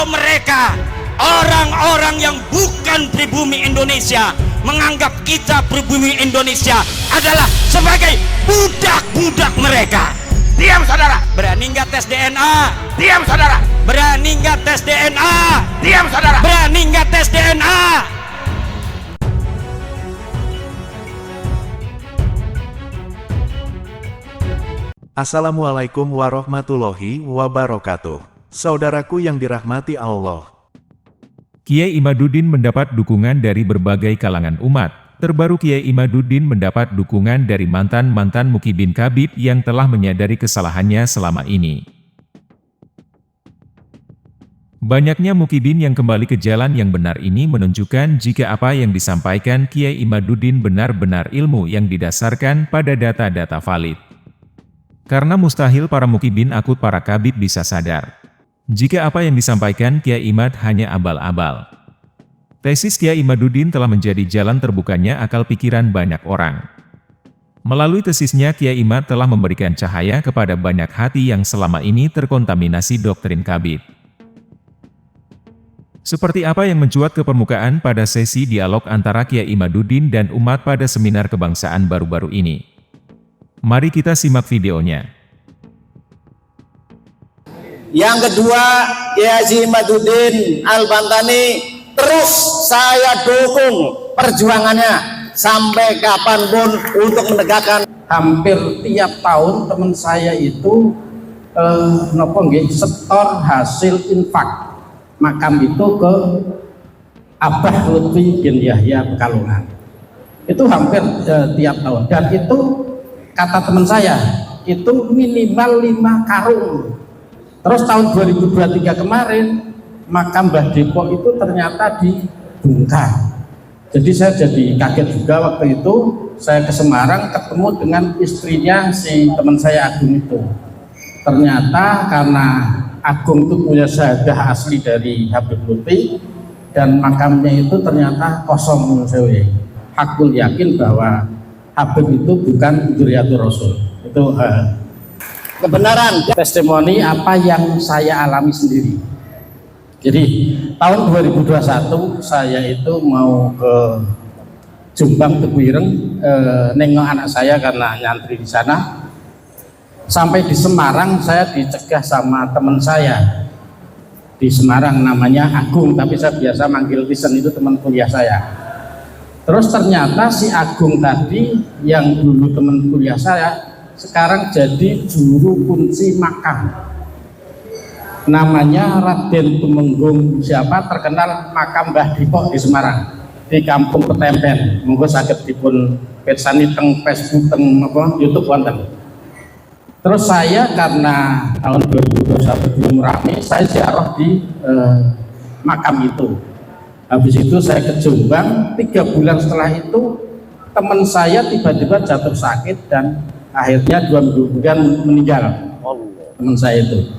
Kalau mereka orang-orang yang bukan pribumi Indonesia menganggap kita pribumi Indonesia adalah sebagai budak-budak mereka. Diam saudara. Berani nggak tes DNA? Diam saudara. Berani nggak tes DNA? Diam saudara. Berani nggak tes DNA? Assalamualaikum warahmatullahi wabarakatuh. Saudaraku yang dirahmati Allah. Kiai Imaduddin mendapat dukungan dari berbagai kalangan umat. Terbaru Kiai Imaduddin mendapat dukungan dari mantan-mantan Mukibin Kabid yang telah menyadari kesalahannya selama ini. Banyaknya Mukibin yang kembali ke jalan yang benar ini menunjukkan jika apa yang disampaikan Kiai Imaduddin benar-benar ilmu yang didasarkan pada data-data valid. Karena mustahil para Mukibin akut para Kabid bisa sadar jika apa yang disampaikan Kiai Imad hanya abal-abal. Tesis Kiai Imaduddin telah menjadi jalan terbukanya akal pikiran banyak orang. Melalui tesisnya Kiai Imad telah memberikan cahaya kepada banyak hati yang selama ini terkontaminasi doktrin Kabid. Seperti apa yang mencuat ke permukaan pada sesi dialog antara Kiai Imaduddin dan umat pada seminar kebangsaan baru-baru ini. Mari kita simak videonya. Yang kedua, Kiai Haji Imaduddin Al-Bantani terus saya dukung perjuangannya sampai kapanpun untuk menegakkan. Hampir tiap tahun teman saya itu setor hasil infak makam itu ke Abah Lutfi bin Yahya Pekalongan. Itu hampir tiap tahun, dan itu kata teman saya itu minimal 5 karung. Terus tahun 2023 kemarin makam Mbah Depok itu ternyata dibongkar. Jadi saya jadi kaget juga waktu itu. Saya ke Semarang ketemu dengan istrinya si teman saya Agung itu. Ternyata karena Agung itu punya syahadah asli dari Habib Lutfi dan makamnya itu ternyata kosong. Hakul yakin bahwa Habib itu bukan dzurriyyatur Rasul. Itu kebenaran testimoni apa yang saya alami sendiri. Jadi tahun 2021 saya itu mau ke Jombang Teguireng nengok anak saya karena nyantri di sana. Sampai di Semarang saya dicegah sama teman saya di Semarang namanya Agung, tapi saya biasa manggil Tisen, itu teman kuliah saya. Terus ternyata si Agung tadi yang dulu teman kuliah saya sekarang jadi juru kunci makam. Namanya Raden Tumenggung siapa, terkenal makam Mbah Depok di Semarang, di Kampung Petempen. Monggo saged dipun pirsani teng Facebook teng YouTube wonten. Terus saya karena tahun 2021 belum rame, saya ziarah di makam itu. Habis itu saya ke Jombang, 3 bulan setelah itu teman saya tiba-tiba jatuh sakit dan akhirnya 2 minggu kemudian meninggal teman saya itu.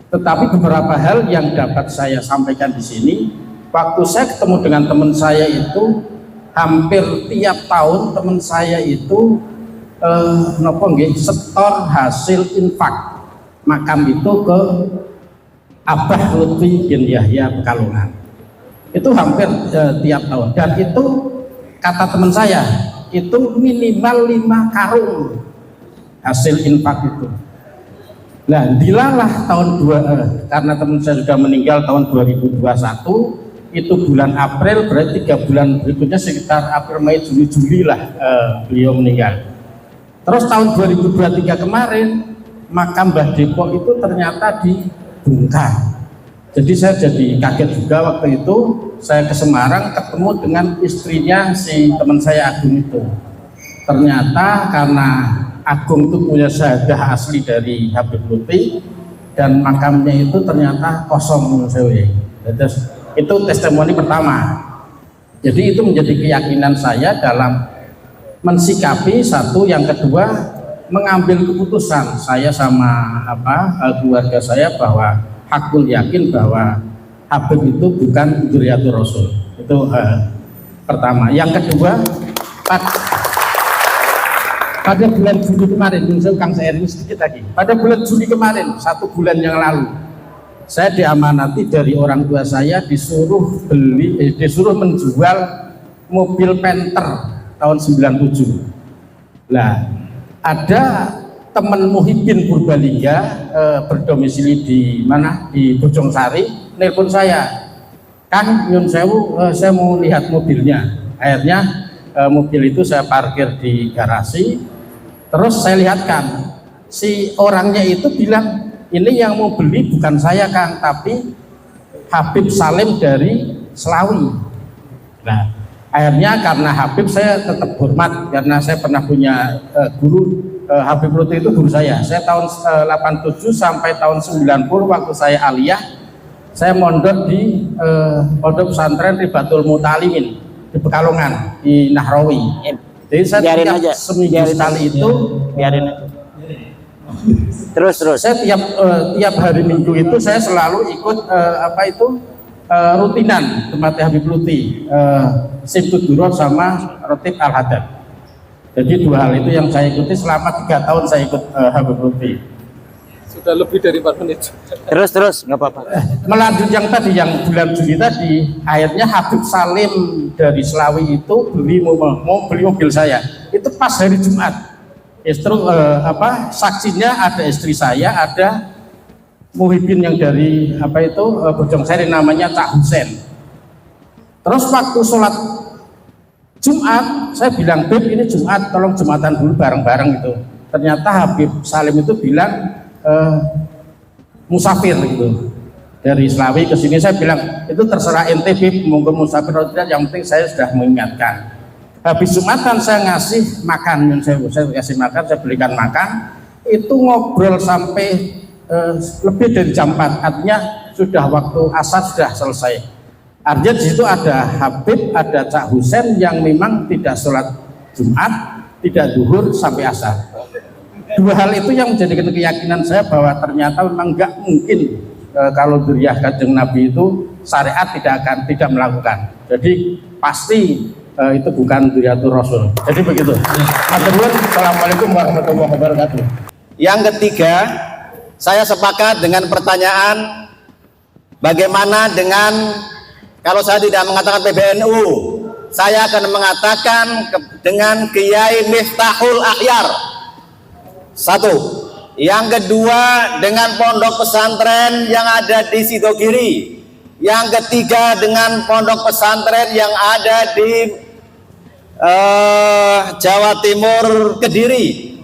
Tetapi beberapa hal yang dapat saya sampaikan di sini, waktu saya ketemu dengan teman saya itu hampir tiap tahun teman saya itu setor hasil infak makam itu ke Abah Lutfi bin Yahya Pekalongan. Itu hampir tiap tahun, dan itu kata teman saya itu minimal 5 karung hasil infak itu. Nah, dilalah karena teman saya sudah meninggal tahun 2021, itu bulan April, berarti 3 bulan berikutnya sekitar April, Mei, Juni, Juli lah beliau meninggal. Terus tahun 2023 kemarin makam Mbah Depok itu ternyata dibongkar. Jadi saya jadi kaget juga waktu itu. Saya ke Semarang ketemu dengan istrinya si teman saya Agung itu. Ternyata karena Agung itu punya syahadah asli dari Habib Lutfi dan makamnya itu ternyata kosong. Itu testimoni pertama. Jadi itu menjadi keyakinan saya dalam mensikapi satu. Yang kedua, mengambil keputusan saya sama keluarga saya bahwa hakul yakin bahwa Habib itu bukan dzurriyyatur Rasul. Itu pertama. Yang kedua, pada bulan Juli kemarin, Kang saya sedikit lagi. Pada bulan Juli kemarin, 1 bulan yang lalu, saya diamanati dari orang tua saya disuruh menjual mobil Panther tahun 97. Nah, ada teman Muhyiddin Purbalingga berdomisili di mana, di Bojongsari, nelpon saya, Kang nyun sewu, saya mau lihat mobilnya. Akhirnya mobil itu saya parkir di garasi, terus saya lihatkan, si orangnya itu bilang, ini yang mau beli bukan saya Kang, tapi Habib Salim dari Selawi. Nah, akhirnya karena Habib saya tetap hormat, karena saya pernah punya guru, Habib Lutfi itu guru saya tahun 87 sampai tahun 90 waktu saya aliyah, saya mondok di pondok pesantren Ribatul Mutalimin di Pekalongan, di Nahrawi. Jadi saya tiap seminggu sekali itu biarin aja. Terus saya tiap hari Minggu itu saya selalu ikut rutinan tempat Habib Lutfi, Simtud Duror sama Rotib Al-Hadad. Jadi dua hal itu yang saya ikuti selama 3 tahun saya ikut Habib Lutfi. Sudah lebih dari 4 menit. Terus nggak apa-apa. Melanjut yang tadi, yang bulan Juli tadi, akhirnya Habib Salim dari Selawi itu mau beli mobil saya. Itu pas hari Jumat. Saksinya ada istri saya, ada Muhyiddin yang dari Bojongsari namanya Cak Husen. Terus waktu sholat Jumat, saya bilang, Beb ini Jumat, tolong Jumatan dulu bareng-bareng gitu. Ternyata Habib Salim itu bilang musafir gitu. Dari Selawi ke sini, saya bilang itu terserah ente Beb, monggo musafir atau tidak, yang penting saya sudah mengingatkan. Habis Jumatan saya ngasih makan, saya kasih makan, saya belikan makan, itu ngobrol sampai lebih dari jam 4, artinya sudah waktu asar sudah selesai. Artinya di situ ada Habib, ada Cak Husen yang memang tidak sholat Jumat, tidak zuhur sampai asar. Dua hal itu yang menjadikan keyakinan saya bahwa ternyata memang nggak mungkin kalau dzurriyyah Kanjeng Nabi itu syariat tidak melakukan. Jadi pasti itu bukan dzurriyyatur Rasul. Jadi begitu. Assalamualaikum warahmatullahi wabarakatuh. Yang ketiga, saya sepakat dengan pertanyaan bagaimana dengan kalau saya tidak mengatakan PBNU, saya akan mengatakan dengan Kiai Miftahul Akhyar. Satu. Yang kedua dengan pondok pesantren yang ada di Sidogiri. Yang ketiga dengan pondok pesantren yang ada di Jawa Timur, Kediri.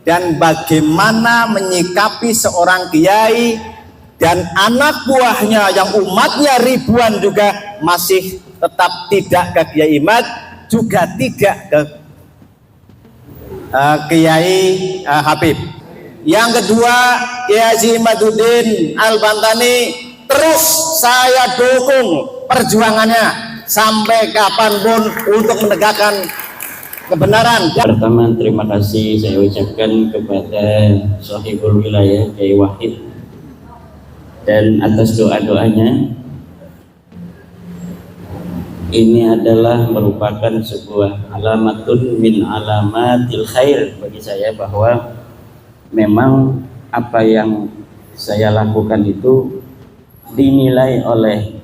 Dan bagaimana menyikapi seorang kiai dan anak buahnya yang umatnya ribuan juga masih tetap tidak ke Kiai Imad, juga tidak ke Kiai Habib. Yang kedua, Kiai Haji Imaduddin Al-Bantani, terus saya dukung perjuangannya sampai kapanpun untuk menegakkan kebenaran. Pertama, terima kasih saya ucapkan kepada Sahibul Wilayah Kiai Wahid dan atas doa-doanya. Ini adalah merupakan sebuah alamatun min alamatil khair bagi saya, bahwa memang apa yang saya lakukan itu dinilai oleh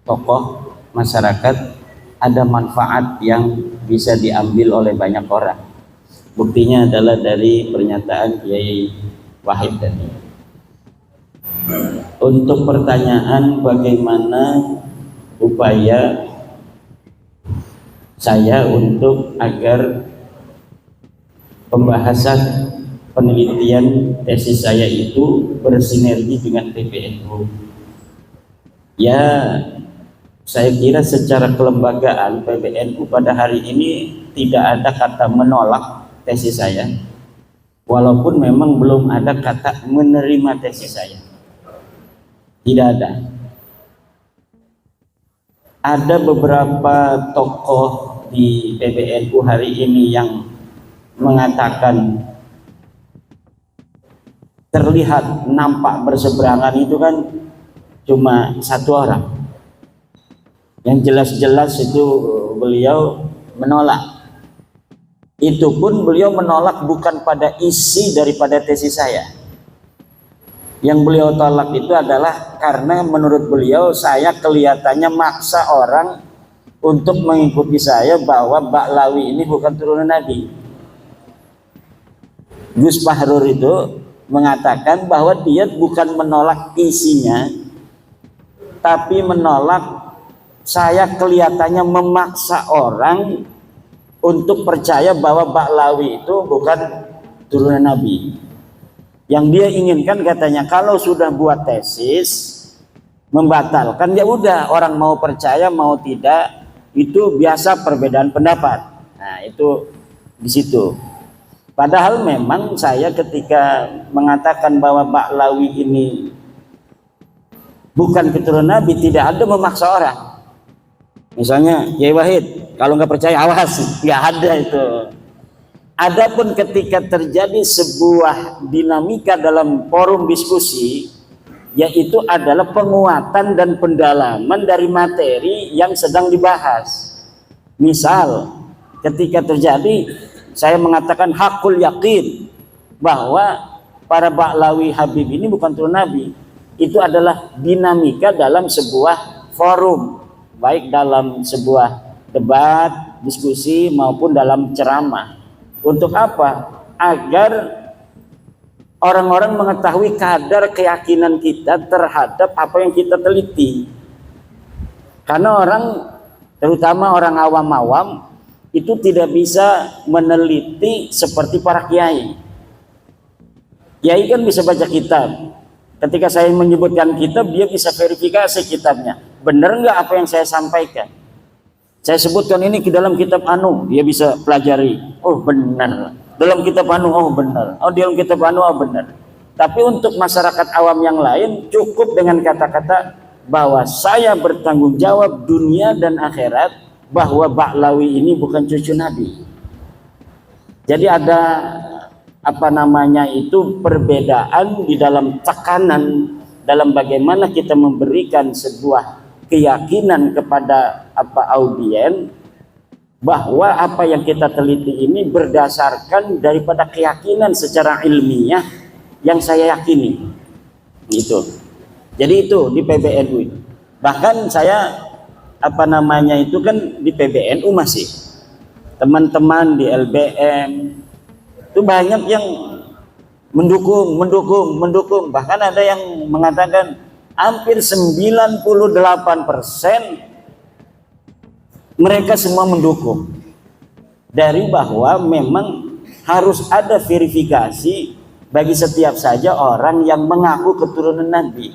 tokoh masyarakat ada manfaat yang bisa diambil oleh banyak orang. Buktinya adalah dari pernyataan Kiai Wahid tadi. Untuk pertanyaan bagaimana upaya saya untuk agar pembahasan penelitian tesis saya itu bersinergi dengan PBNU, ya saya kira secara kelembagaan PBNU pada hari ini tidak ada kata menolak tesis saya, walaupun memang belum ada kata menerima tesis saya, tidak ada. Ada beberapa tokoh di PBNU hari ini yang mengatakan terlihat nampak berseberangan itu kan cuma satu orang. Yang jelas-jelas itu beliau menolak. Itu pun beliau menolak bukan pada isi daripada tesis saya, Yang beliau tolak itu adalah karena menurut beliau saya kelihatannya maksa orang untuk mengikuti saya bahwa Ba'lawi ini bukan turunan Nabi. Gus Fahrur itu mengatakan bahwa dia bukan menolak isinya, tapi menolak saya kelihatannya memaksa orang untuk percaya bahwa Ba'lawi itu bukan turunan Nabi. Yang dia inginkan katanya kalau sudah buat tesis membatalkan, ya udah, orang mau percaya mau tidak itu biasa perbedaan pendapat. Nah, itu di situ. Padahal memang saya ketika mengatakan bahwa Ba'lawi ini bukan keturunan Nabi, tidak ada memaksa orang. Misalnya, Yai Wahid, kalau nggak percaya awas, nggak ada itu. Adapun ketika terjadi sebuah dinamika dalam forum diskusi, yaitu adalah penguatan dan pendalaman dari materi yang sedang dibahas. Misal, ketika terjadi, saya mengatakan hakul yakin bahwa para Ba'lawi Habib ini bukan turun Nabi. Itu adalah dinamika dalam sebuah forum, baik dalam sebuah debat, diskusi maupun dalam ceramah. Untuk apa? Agar orang-orang mengetahui kadar keyakinan kita terhadap apa yang kita teliti. Karena orang, terutama orang awam-awam, itu tidak bisa meneliti seperti para kiai. Kiai kan bisa baca kitab. Ketika saya menyebutkan kitab, dia bisa verifikasi kitabnya. Benar nggak apa yang saya sampaikan? Saya sebutkan ini ke dalam kitab anu, dia bisa pelajari. Oh benar. Dalam kitab anu, oh benar. Oh dalam kitab anu, oh benar. Tapi untuk masyarakat awam yang lain cukup dengan kata-kata bahwa saya bertanggung jawab dunia dan akhirat bahwa Ba'lawi ini bukan cucu Nabi. Jadi ada apa namanya itu perbedaan di dalam tekanan dalam bagaimana kita memberikan sebuah keyakinan kepada audien bahwa apa yang kita teliti ini berdasarkan daripada keyakinan secara ilmiah yang saya yakini gitu. Jadi itu di PBNU. Bahkan saya apa namanya itu kan di PBNU masih teman-teman di LBM itu banyak yang mendukung, bahkan ada yang mengatakan hampir 98% mereka semua mendukung dari bahwa memang harus ada verifikasi bagi setiap saja orang yang mengaku keturunan Nabi.